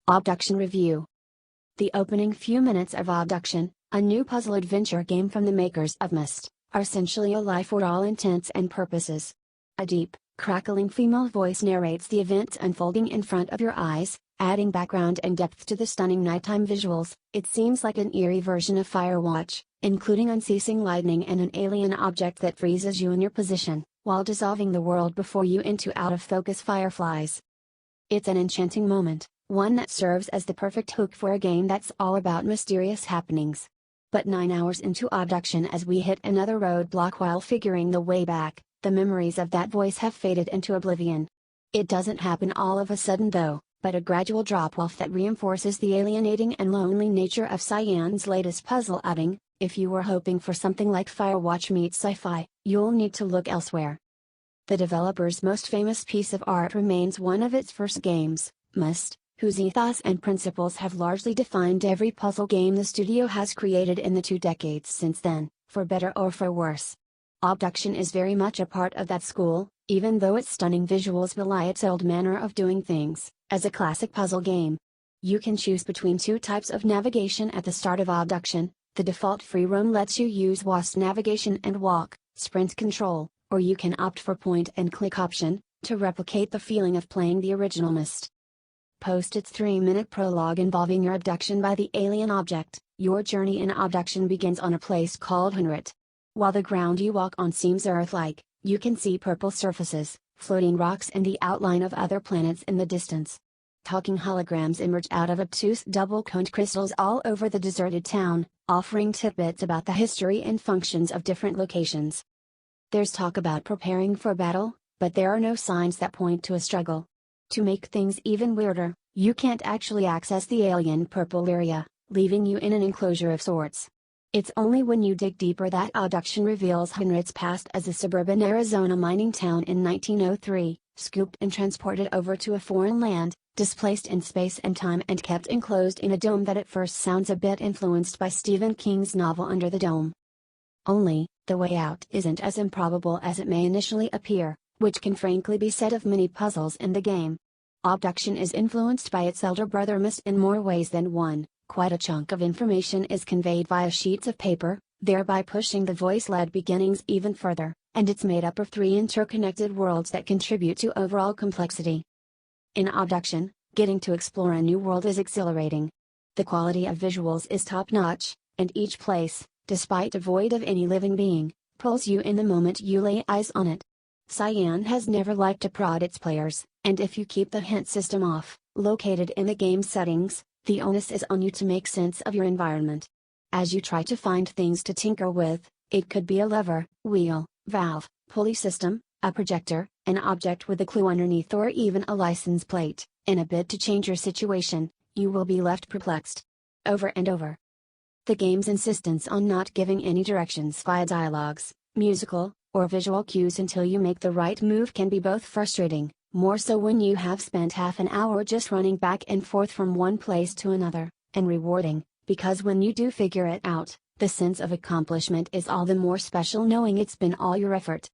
Obduction Review. The opening few minutes of Obduction, a new puzzle adventure game from the makers of Myst, are essentially a lie for all intents and purposes. A deep, crackling female voice narrates the events unfolding in front of your eyes, adding background and depth to the stunning nighttime visuals. It seems like an eerie version of Firewatch, including unceasing lightning and an alien object that freezes you in your position, while dissolving the world before you into out-of-focus fireflies. It's an enchanting moment, one that serves as the perfect hook for a game that's all about mysterious happenings. But 9 hours into Obduction, as we hit another roadblock while figuring the way back, the memories of that voice have faded into oblivion. It doesn't happen all of a sudden though, but a gradual drop-off that reinforces the alienating and lonely nature of Cyan's latest puzzle outing. If you were hoping for something like Firewatch meets sci-fi, you'll need to look elsewhere. The developer's most famous piece of art remains one of its first games, Myst, whose ethos and principles have largely defined every puzzle game the studio has created in the 2 decades since then, for better or for worse. Obduction is very much a part of that school, even though its stunning visuals belie its old manner of doing things. As a classic puzzle game, you can choose between 2 types of navigation at the start of Obduction. The default free roam lets you use WASD navigation and walk, sprint control, or you can opt for point-and-click option, to replicate the feeling of playing the original Myst. Post its 3-minute prologue involving your abduction by the alien object, your journey in Obduction begins on a place called Narrates. While the ground you walk on seems Earth-like, you can see purple surfaces, floating rocks and the outline of other planets in the distance. Talking holograms emerge out of obtuse double-coned crystals all over the deserted town, offering tidbits about the history and functions of different locations. There's talk about preparing for battle, but there are no signs that point to a struggle. To make things even weirder, you can't actually access the alien purple area, leaving you in an enclosure of sorts. It's only when you dig deeper that Obduction reveals Narrates' past as a suburban Arizona mining town in 1903, scooped and transported over to a foreign land, displaced in space and time and kept enclosed in a dome that at first sounds a bit influenced by Stephen King's novel Under the Dome. Only, the way out isn't as improbable as it may initially appear, which can frankly be said of many puzzles in the game. Obduction is influenced by its elder brother Myst in more ways than one. Quite a chunk of information is conveyed via sheets of paper, thereby pushing the voice-led beginnings even further, and it's made up of 3 interconnected worlds that contribute to overall complexity. In Obduction, getting to explore a new world is exhilarating. The quality of visuals is top-notch, and each place, despite devoid of any living being, pulls you in the moment you lay eyes on it. Cyan has never liked to prod its players, and if you keep the hint system off, located in the game settings, the onus is on you to make sense of your environment. As you try to find things to tinker with, it could be a lever, wheel, valve, pulley system, a projector, an object with a clue underneath, or even a license plate. In a bid to change your situation, you will be left perplexed. Over and over. The game's insistence on not giving any directions via dialogues, musical, or visual cues until you make the right move can be both frustrating, more so when you have spent half an hour just running back and forth from one place to another, and rewarding, because when you do figure it out, the sense of accomplishment is all the more special knowing it's been all your effort.